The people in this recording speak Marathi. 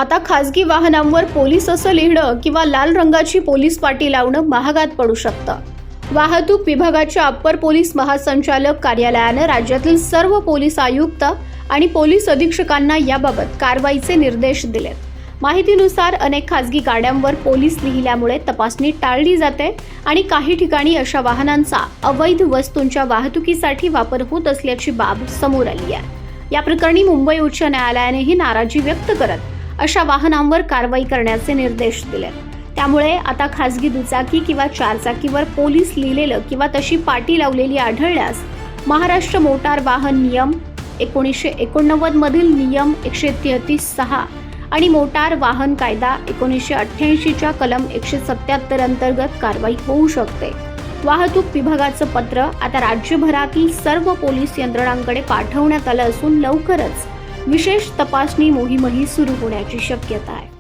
आता खासगी वाहनांवर पोलीस असं लिहिणं किंवा लाल रंगाची पोलीस पाटी लावणं महागात पडू शकतं. वाहतूक विभागाच्या अप्पर पोलीस महासंचालक कार्यालयानं राज्यातील सर्व पोलीस आयुक्त आणि पोलीस अधीक्षकांना याबाबत कारवाईचे निर्देश दिलेत. माहितीनुसार अनेक खासगी गाड्यांवर पोलीस लिहिल्यामुळे तपासणी टाळली जाते आणि काही ठिकाणी अशा वाहनांचा अवैध वस्तूंच्या वाहतुकीसाठी वापर होत असल्याची बाब समोर आली आहे. या प्रकरणी मुंबई उच्च न्यायालयानेही नाराजी व्यक्त करत अशा वाहनांवर कारवाई करण्याचे निर्देश दिले. त्यामुळे आता खासगी दुचाकी किंवा चारचाकीवर पोलीस लिहिलेलं किंवा तशी पाटी लावलेली आढळल्यास महाराष्ट्र मोटार वाहन नियम 1989 मधील नियम 133(6) आणि मोटार वाहन कायदा 1988च्या कलम 177 अंतर्गत कारवाई होऊ शकते. वाहतूक विभागाचं पत्र आता राज्यभरातील सर्व पोलीस यंत्रणांकडे पाठवण्यात आलं असून लवकरच विशेष तपासणी मोहीमही सुरू होण्याची शक्यता आहे.